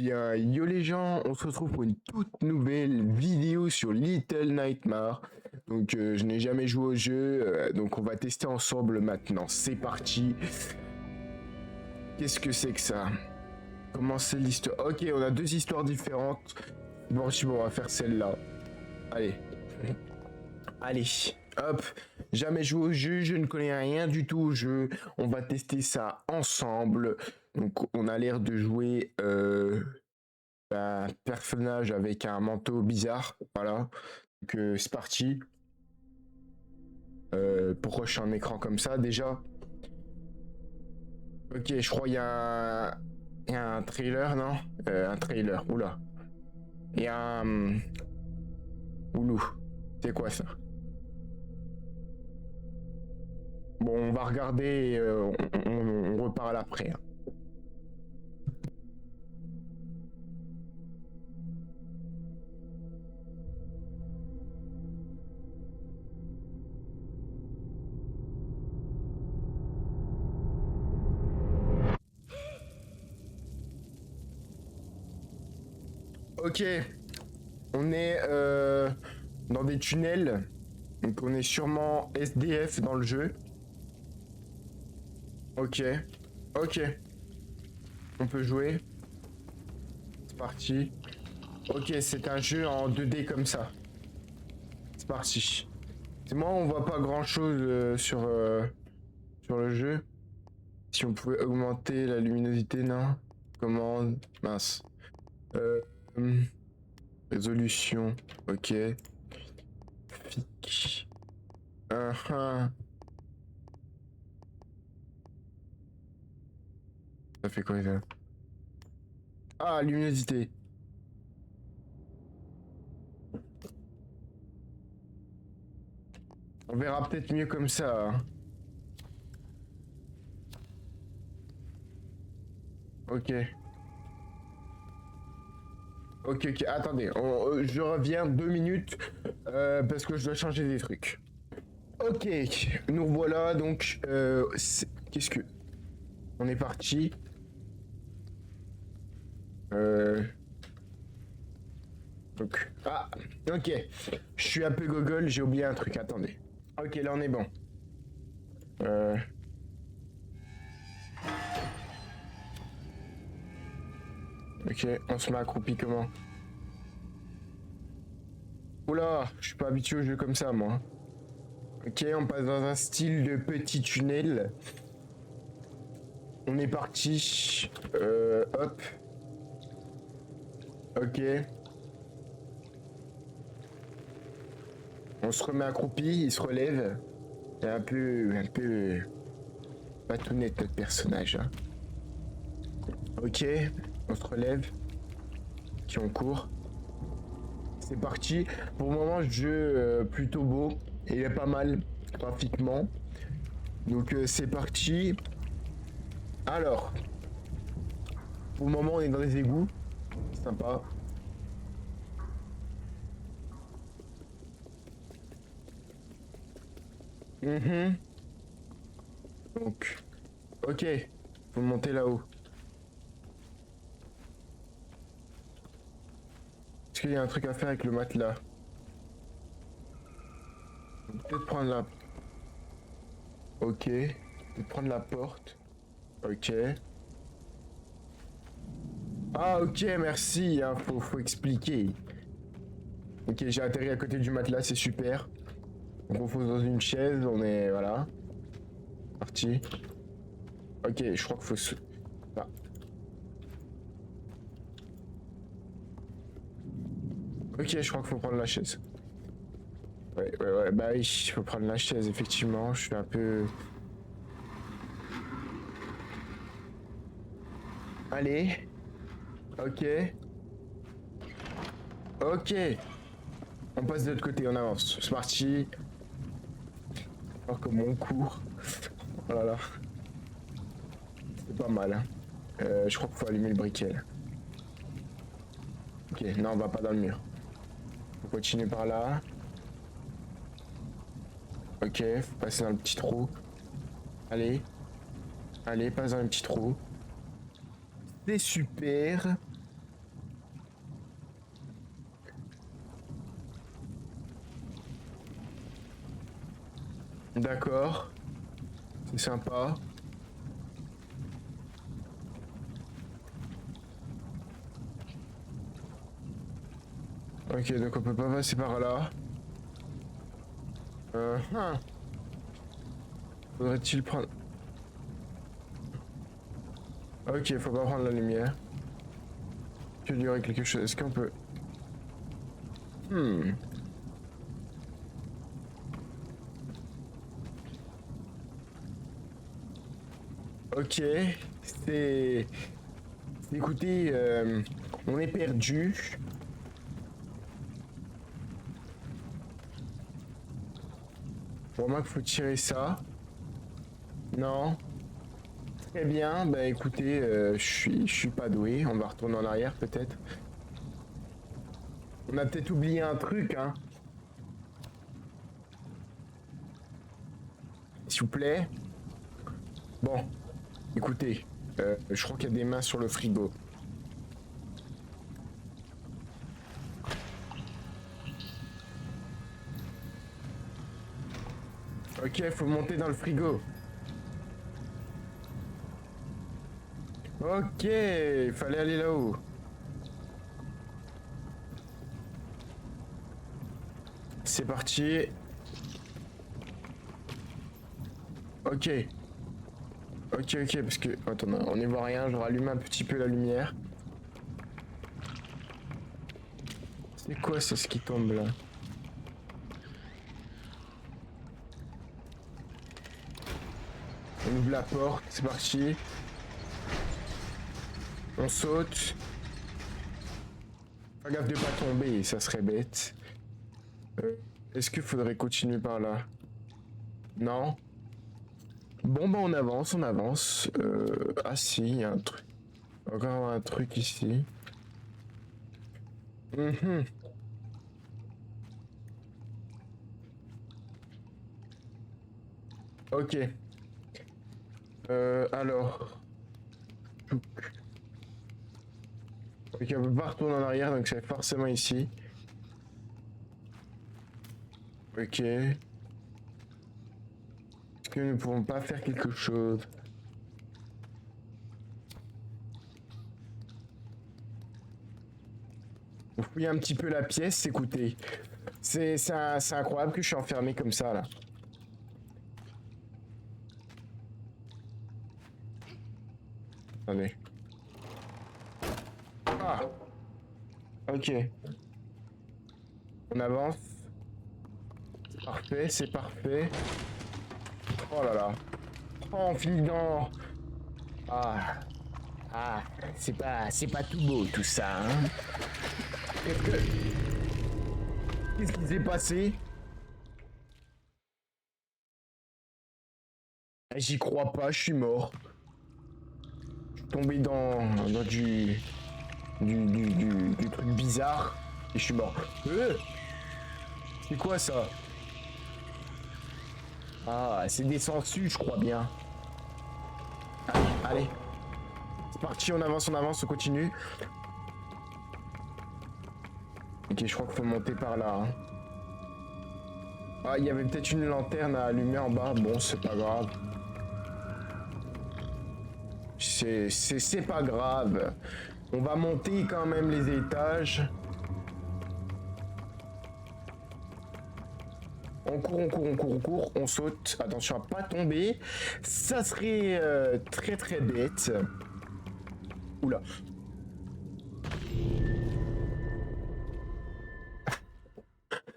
bien, yo les gens, on se retrouve pour une toute nouvelle vidéo sur Little Nightmares. Donc je n'ai jamais joué au jeu, donc on va tester ensemble maintenant. C'est parti. Qu'est-ce que c'est que ça? Comment c'est l'histoire? Ok, on a deux histoires différentes. Bon, on va faire celle-là. Allez. Allez, hop. Jamais joué au jeu, je ne connais rien du tout au jeu. On va tester ça ensemble. Donc on a l'air de jouer un personnage avec un manteau bizarre. Voilà. Donc c'est parti. Pourquoi je suis en écran comme ça déjà? Ok, je crois qu'il y a un trailer, non? Un trailer, oula. Et un... Oulou. C'est quoi ça? Bon, on va regarder et on reparle après. Hein. Ok, on est dans des tunnels, donc on est sûrement SDF dans le jeu. Ok, ok, on peut jouer. C'est parti. Ok, c'est un jeu en 2D comme ça. C'est parti. C'est moi, on voit pas grand chose sur le jeu. Si on pouvait augmenter la luminosité, non? Commande, mince. Hum, Résolution, ok. Fic. Ça fait quoi ça? Ah, luminosité. On verra peut-être mieux comme ça. Hein. Ok. Ok, ok. Attendez, je reviens 2 minutes parce que je dois changer des trucs. Ok, nous voilà donc. Qu'est-ce que. On est parti. Donc. Ah, ok. Je suis un peu gogol, j'ai oublié un truc. Attendez. Ok, là on est bon. Ok, on se met accroupi comment? Oula, je suis pas habitué au jeu comme ça moi. Ok, on passe dans un style de petit tunnel. On est parti. Hop. Ok. On se remet accroupi, il se relève. C'est un peu pas tout net notre personnage. Hein. Ok, on se relève. Qui on court. C'est parti. Pour le moment, jeu plutôt beau. Il est pas mal graphiquement. Donc c'est parti. Alors, pour le moment, on est dans les égouts. Sympa. Donc, ok. Faut monter là-haut. Est-ce qu'il y a un truc à faire avec le matelas? Peut-être prendre la... Ok. Peut-être prendre la porte. Ok. Ah ok, merci. Hein, faut expliquer. Ok, j'ai atterri à côté du matelas, c'est super. Donc on pose dans une chaise, on est... Voilà. Parti. Ok, je crois qu'il faut se... Ah. Ok, je crois qu'il faut prendre la chaise. Ouais, bah oui, il faut prendre la chaise, effectivement. Je suis un peu... Allez. Ok. Ok. On passe de l'autre côté, on avance. C'est parti. Alors comme on court. Oh là là. C'est pas mal. Hein. Je crois qu'il faut allumer le briquet. Là. Ok, non, on va pas dans le mur. Faut continuer par là. Ok, faut passer dans le petit trou. Allez. Allez, passe dans le petit trou. C'est super. D'accord. C'est sympa. Ok, donc on peut pas passer par là. Faudrait-il prendre... Ok, faut pas prendre la lumière. Que lui aurait quelque chose. Est-ce qu'on peut... Ok, c'est... Écoutez, on est perdu. Pour moi, il faut tirer ça. Non. Très bien, bah écoutez, je suis pas doué. On va retourner en arrière peut-être. On a peut-être oublié un truc, hein. S'il vous plaît. Bon, écoutez, je crois qu'il y a des mains sur le frigo. Ok, faut monter dans le frigo. Ok, il fallait aller là-haut. C'est parti. Ok. Ok, parce que... Attends, on n'y voit rien, je rallume un petit peu la lumière. C'est quoi ça, ce qui tombe là? On ouvre la porte, c'est parti. On saute. Pas gaffe de pas tomber, ça serait bête. Est-ce qu'il faudrait continuer par là? Non. Bon bah on avance, on avance. Ah si, il y a un truc. Encore un truc ici. Ok. Alors. Ok, on peut pas retourner en arrière, donc c'est forcément ici. Ok. Est-ce que nous ne pouvons pas faire quelque chose? On fouille un petit peu la pièce, écoutez. C'est incroyable que je suis enfermé comme ça, là. Attendez. Ah. Ok. On avance. Parfait, c'est parfait. Oh là là. Oh, on finit dans... Ah. Ah, c'est pas tout beau tout ça, hein. Qu'est-ce qui s'est passé? J'y crois pas, je suis mort. Je suis tombé dans du truc bizarre et je suis mort. C'est quoi ça? Ah, c'est des sangsues, je crois bien. Allez. C'est parti, on avance, on continue. Ok, je crois qu'il faut monter par là. Hein. Ah, il y avait peut-être une lanterne à allumer en bas. Bon, c'est pas grave. C'est pas grave. On va monter quand même les étages. On court, on saute. Attention à pas tomber. Ça serait très bête. Oula.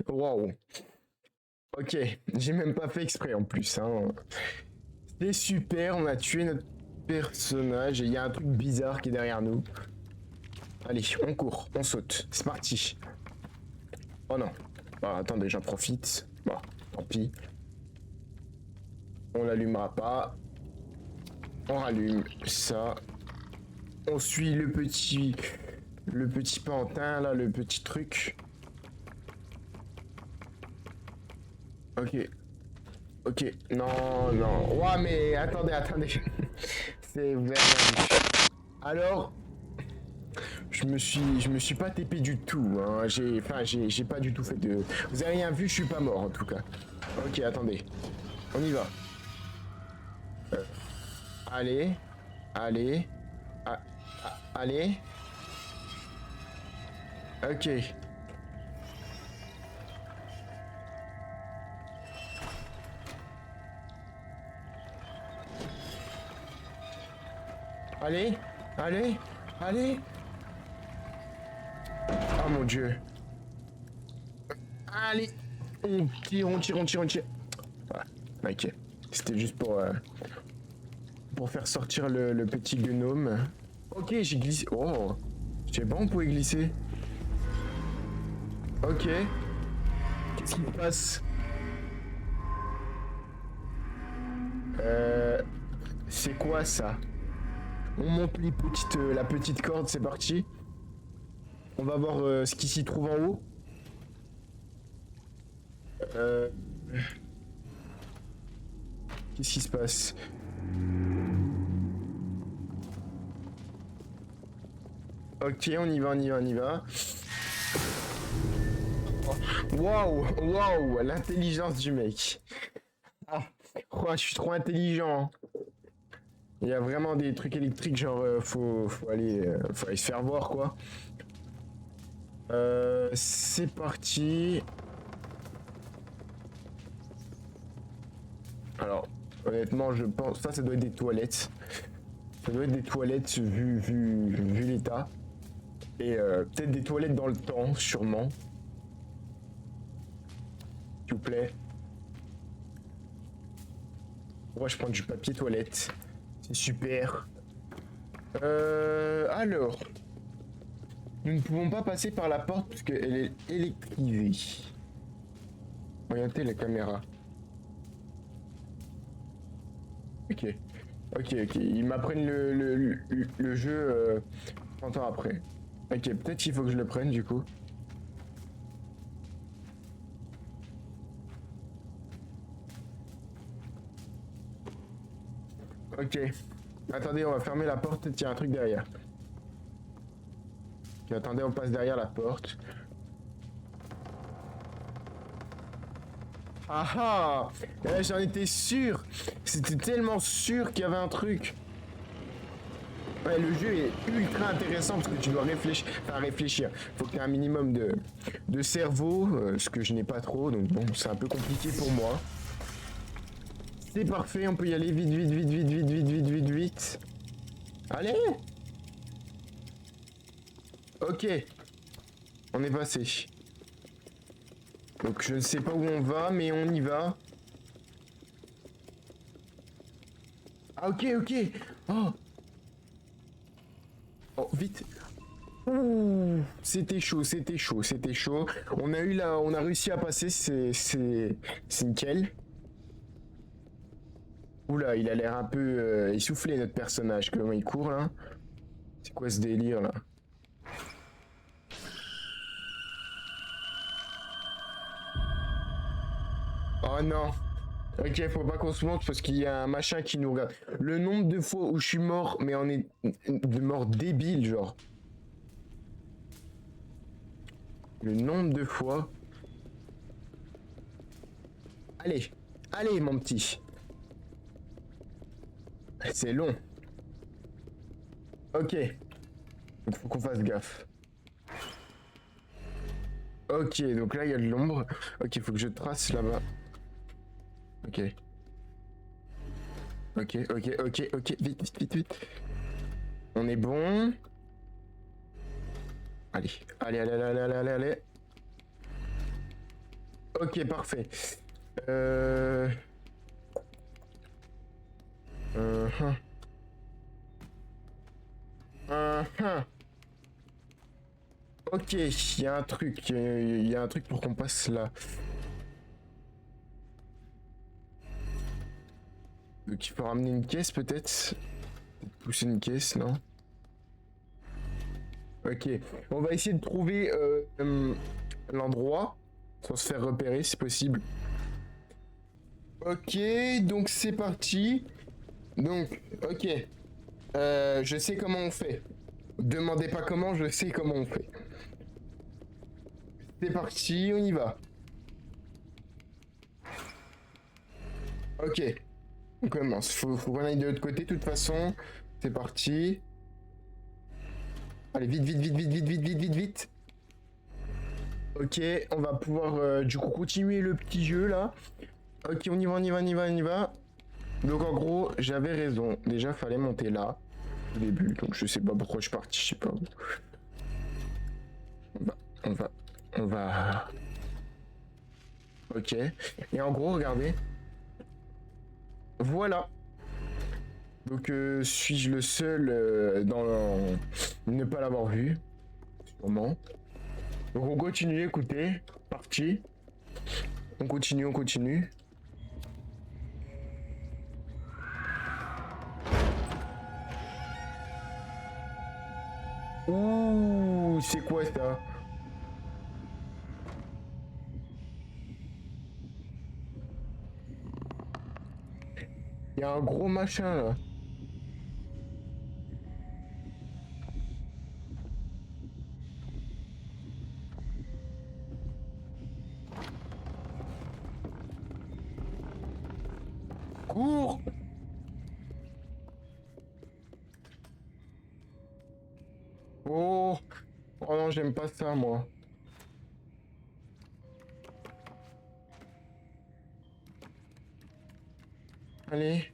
Waouh. Ok, j'ai même pas fait exprès en plus. Hein. C'est super, on a tué notre personnage et il y a un truc bizarre qui est derrière nous. Allez, on court, on saute. C'est parti. Oh non. Bon, attendez, j'en profite. Bon, tant pis. On l'allumera pas. On rallume ça. On suit le petit pantin là, le petit truc. Ok. Ok. Non. Ouah, mais attendez. C'est vraiment... Alors... Je me suis pas TP du tout, hein. J'ai pas du tout fait de... Vous avez rien vu, je suis pas mort en tout cas. Ok, attendez. On y va. Allez. Allez. Allez. Ok. Allez. Allez. Allez. Oh mon dieu. Allez. On tire, on tire, on tire, on tire. Voilà. Ok. C'était juste pour faire sortir le petit gnome. Ok, j'ai glissé. Oh. Je sais pas, on pouvait glisser. Ok. Qu'est-ce qui se passe? C'est quoi ça? On monte les la petite corde, c'est parti. On va voir ce qui s'y trouve en haut. Qu'est-ce qui se passe? Ok, on y va, on y va, on y va. Waouh, waouh, l'intelligence du mec. Ah, oh, je suis trop intelligent. Il y a vraiment des trucs électriques, genre faut aller se faire voir quoi. C'est parti. Alors, honnêtement, je pense ça doit être des toilettes. Ça doit être des toilettes vu l'état. Et peut-être des toilettes dans le temps, sûrement. S'il vous plaît. Moi, je prends du papier toilette. C'est super. Alors. Nous ne pouvons pas passer par la porte parce qu'elle est électrisée. Orientez la caméra. Ok. Ok, ok. Ils m'apprennent le jeu 30 ans après. Ok, peut-être qu'il faut que je le prenne du coup. Ok. Attendez, on va fermer la porte, peut-être qu'il y a un truc derrière. Ok, attendez, on passe derrière la porte. Ah ah! J'en étais sûr! C'était tellement sûr qu'il y avait un truc. Ouais, le jeu est ultra intéressant parce que tu dois réfléchir. Enfin, réfléchir. Faut que tu aies un minimum de cerveau, ce que je n'ai pas trop, donc bon, c'est un peu compliqué pour moi. C'est parfait, on peut y aller vite, vite, vite, vite, vite, vite, vite, vite, vite. Allez! Ok. On est passé. Donc je ne sais pas où on va, mais on y va. Ah ok, ok. Oh. Oh, vite. Ouh, c'était chaud, c'était chaud, c'était chaud. On a réussi à passer, c'est nickel. Oula, il a l'air un peu essoufflé notre personnage, comment il court là. C'est quoi ce délire là? Oh non. Ok, faut pas qu'on se monte parce qu'il y a un machin qui nous regarde. Le nombre de fois où je suis mort, mais on est de mort débile, genre. Le nombre de fois. Allez, allez mon petit. C'est long. Ok. Donc faut qu'on fasse gaffe. Ok, donc là il y a de l'ombre. Ok, faut que je trace là-bas. Ok. Ok, ok, ok, ok, vite, vite, vite, vite. On est bon. Allez, allez, allez, allez, allez, allez, allez. Ok, parfait. Ok, il y a un truc, il y a un truc pour qu'on passe là. Donc il faut ramener une caisse peut-être. Pousser une caisse, non? Ok, on va essayer de trouver l'endroit sans se faire repérer si possible. Ok, donc c'est parti. Donc, ok. Je sais comment on fait. Demandez pas comment, je sais comment on fait. C'est parti, on y va. Ok, on commence. Faut qu'on aille de l'autre côté, de toute façon. C'est parti. Allez, vite, vite, vite, vite, vite, vite, vite, vite, vite. Ok, on va pouvoir du coup continuer le petit jeu là. Ok, on y va, on y va, on y va, on y va. Donc en gros, j'avais raison. Déjà, fallait monter là au début. Donc je sais pas pourquoi je suis parti, je sais pas où. On va, on va. Ok. Et en gros, regardez. Voilà. Donc suis-je le seul dans ne pas l'avoir vu? Sûrement. Donc on continue, écoutez. Parti. On continue, on continue. Ouh, c'est quoi ça? Il y a un gros machin là. Cours! Oh! Oh non, j'aime pas ça moi. Allez,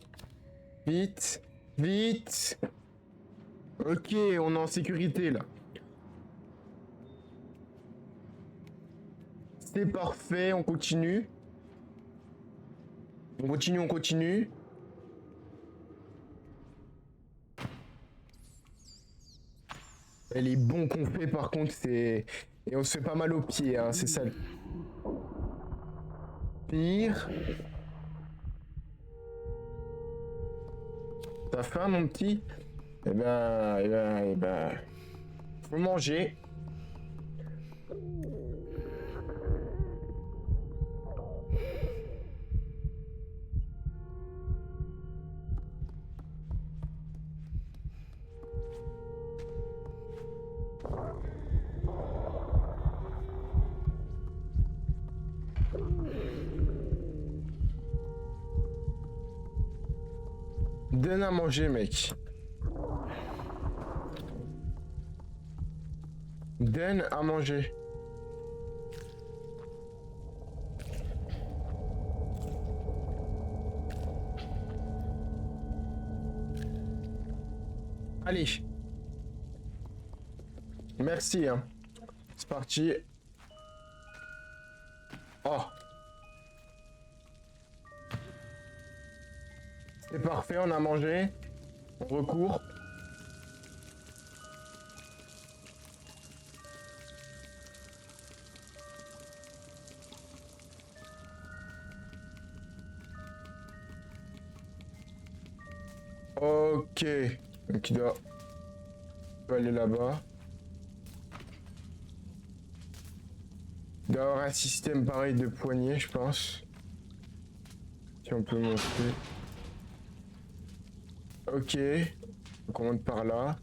vite, vite. Ok, on est en sécurité là. C'est parfait, on continue. On continue, on continue. Et les bons qu'on fait par contre, c'est... Et on se fait pas mal aux pieds, hein, c'est ça le pire. T'as faim mon petit? Eh ben... Faut manger. Donne à manger mec. Donne à manger. Allez. Merci hein. C'est parti. Oh. C'est parfait, on a mangé. On recourt. Ok. Donc il doit aller là-bas. Il doit y avoir un système pareil de poignée, je pense. Si on peut monter. Ok. Donc on monte par là.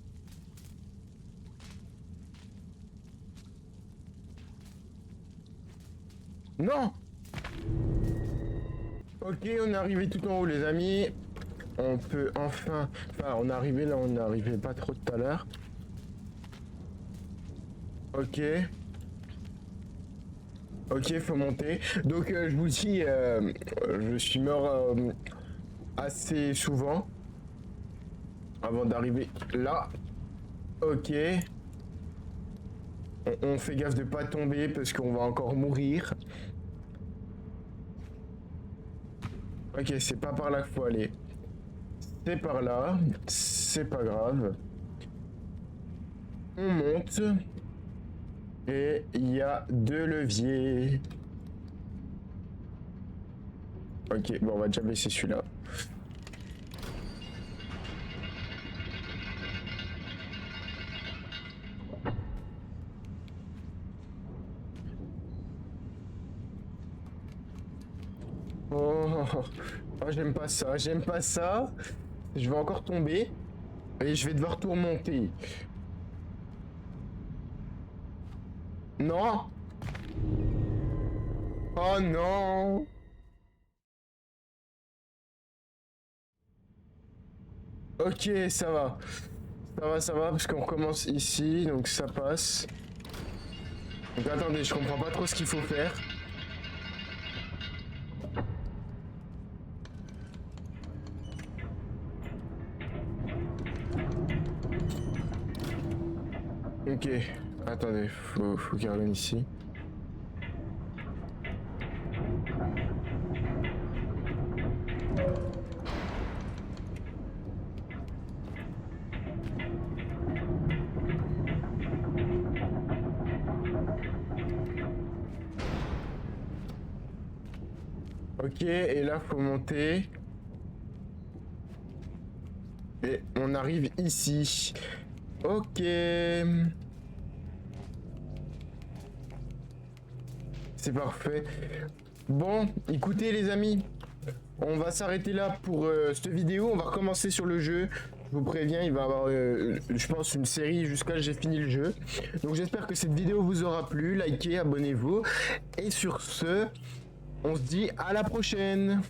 Non! Ok, on est arrivé tout en haut, les amis. On peut enfin... Enfin, on est arrivé là, on n'est arrivé pas trop tout à l'heure. Ok. Ok, faut monter. Donc, je vous dis, je suis mort assez souvent avant d'arriver là. Ok. On fait gaffe de pas tomber parce qu'on va encore mourir. Ok, c'est pas par là qu'il faut aller. C'est par là. C'est pas grave. On monte. Et il y a 2 leviers. Ok, bon, on va déjà baisser celui-là. Oh, oh, j'aime pas ça, j'aime pas ça. Je vais encore tomber. Et je vais devoir tout remonter. Non! Oh non! Ok, ça va. Ça va, parce qu'on commence ici, donc ça passe. Donc attendez, je comprends pas trop ce qu'il faut faire. Ok, attendez, faut qu'il revienne ici. Ok, et là faut monter. Et on arrive ici. Ok. C'est parfait. Bon, écoutez les amis, on va s'arrêter là pour cette vidéo. On va recommencer sur le jeu. Je vous préviens, il va y avoir, je pense, une série jusqu'à ce que j'ai fini le jeu. Donc j'espère que cette vidéo vous aura plu. Likez, abonnez-vous. Et sur ce, on se dit à la prochaine.